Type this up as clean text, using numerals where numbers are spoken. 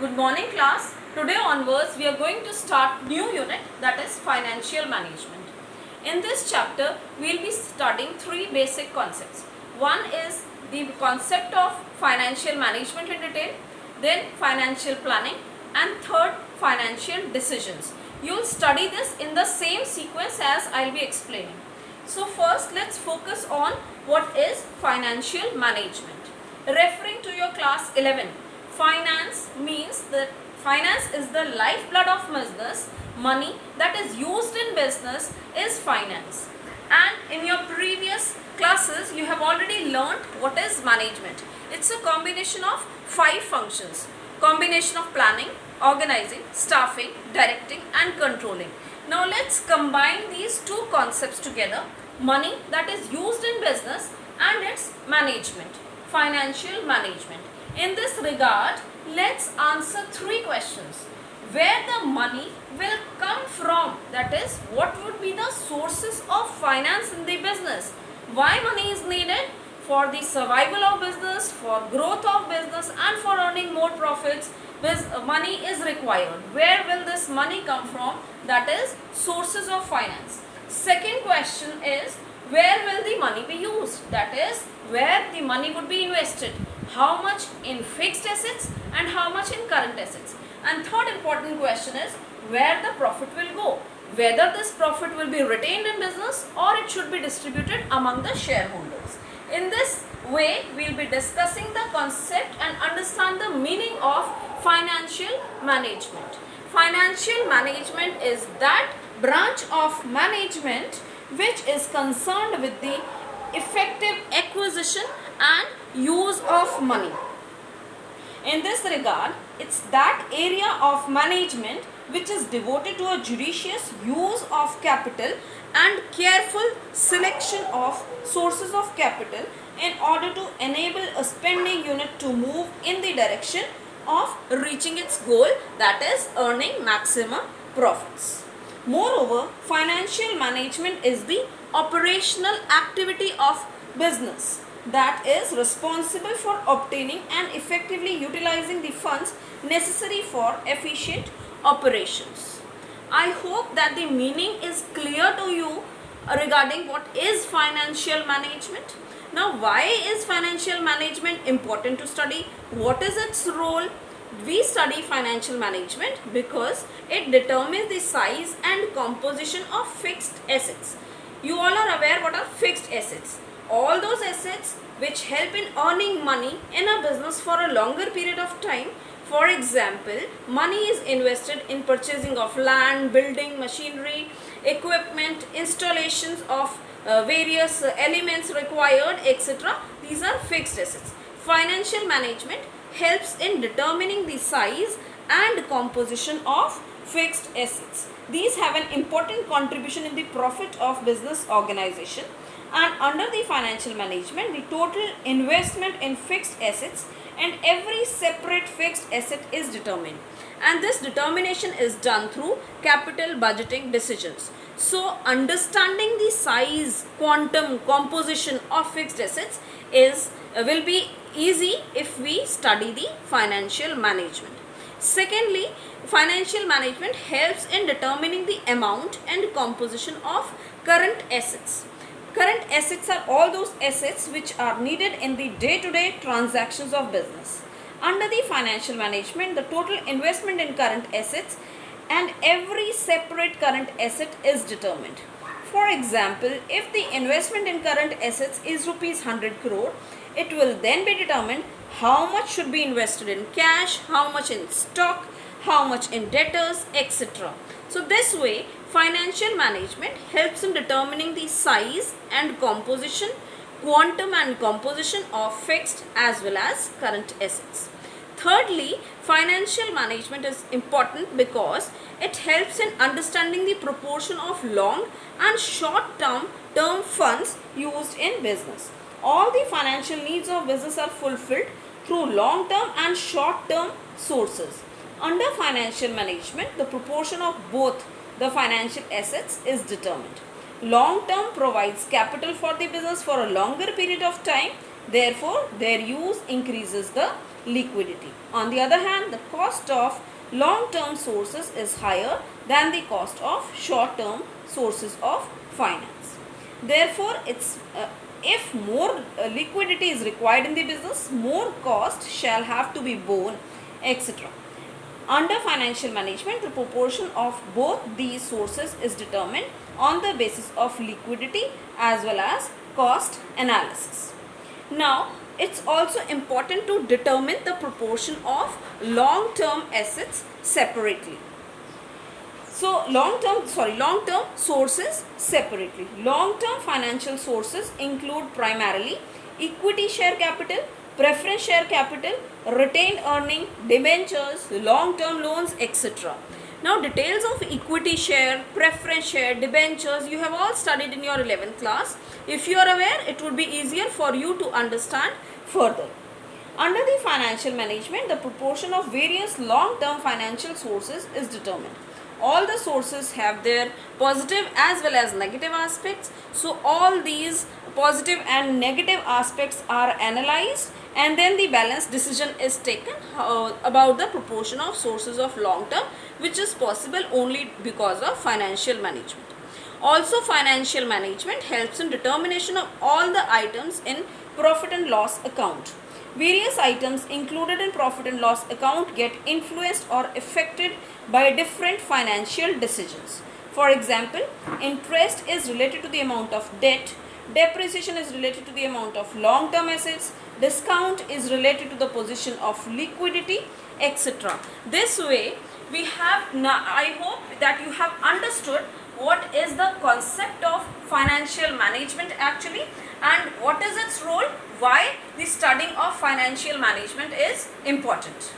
Good morning class. Today onwards we are going to start new unit, that is financial management. In this chapter we will be studying three basic concepts. One is the concept of financial management in detail, then financial planning, and third financial decisions. You will study this in the same sequence as I will be explaining. So first let's focus on what is financial management. Referring to your class 11, finance means that finance is the lifeblood of business. Money that is used in business is finance. And in your previous classes you have already learnt what is management. It's a combination of 5 functions. Combination of planning, organizing, staffing, directing and controlling. Now let's combine these two concepts together. Money that is used in business and its management. Financial management. In this regard, let's answer 3 questions. Where the money will come from, that is, what would be the sources of finance in the business? Why money is needed? For the survival of business, for growth of business and for earning more profits, money is required. Where will this money come from? That is, sources of finance. Second question is, where will the money be used? That is, where the money would be invested. How much in fixed assets and how much in current assets. And third important question is, where the profit will go. Whether this profit will be retained in business or it should be distributed among the shareholders. In this way, we will be discussing the concept and understand the meaning of financial management. Financial management is that branch of management which is concerned with the effective acquisition and use of money. In this regard, it's that area of management which is devoted to a judicious use of capital and careful selection of sources of capital in order to enable a spending unit to move in the direction of reaching its goal, that is earning maximum profits. Moreover, financial management is the operational activity of business that is responsible for obtaining and effectively utilizing the funds necessary for efficient operations. I hope that the meaning is clear to you regarding what is financial management. Now, why is financial management important to study? What is its role? We study financial management because it determines the size and composition of fixed assets. You all are aware what are fixed assets. All those assets which help in earning money in a business for a longer period of time. For example, money is invested in purchasing of land, building, machinery, equipment, installations of various elements required, etc. These are fixed assets. Financial management helps in determining the size and composition of fixed assets. These have an important contribution in the profit of business organization. And under the financial management, the total investment in fixed assets and every separate fixed asset is determined. And this determination is done through capital budgeting decisions. So, understanding the size, quantum, composition of fixed assets will be easy if we study the financial management. Secondly, financial management helps in determining the amount and composition of current assets. Current assets are all those assets which are needed in the day-to-day transactions of business. Under the financial management, the total investment in current assets and every separate current asset is determined. For example, if the investment in current assets is rupees 100 crore, it will then be determined how much should be invested in cash, how much in stock, how much in debtors, etc. So this way, financial management helps in determining the size and composition, quantum and composition of fixed as well as current assets. Thirdly, financial management is important because it helps in understanding the proportion of long and short term funds used in business. All the financial needs of business are fulfilled through long term and short term sources. Under financial management, the proportion of both the financial assets is determined. Long term provides capital for the business for a longer period of time Therefore, their use increases the liquidity. On the other hand, the cost of long-term sources is higher than the cost of short-term sources of finance. Therefore, if more liquidity is required in the business, more cost shall have to be borne, etc. Under financial management, the proportion of both these sources is determined on the basis of liquidity as well as cost analysis. Now, it's also important to determine the proportion of long-term assets separately. So, long-term sources separately. Long-term financial sources include primarily equity share capital, preference share capital, retained earning, debentures, long-term loans, etc. Now, details of equity share, preference share, debentures, you have all studied in your 11th class. If you are aware, it would be easier for you to understand further. Under the financial management, the proportion of various long-term financial sources is determined. All the sources have their positive as well as negative aspects. So, all these positive and negative aspects are analyzed, and then the balanced decision is taken about the proportion of sources of long term, which is possible only because of financial management. Also, financial management helps in determination of all the items in profit and loss account. Various items included in profit and loss account get influenced or affected by different financial decisions. For example, interest is related to the amount of debt, depreciation is related to the amount of long-term assets, discount is related to the position of liquidity, etc. This way, we have, I hope that you have understood what is the concept of financial management actually, and what is its role, why the studying of financial management is important.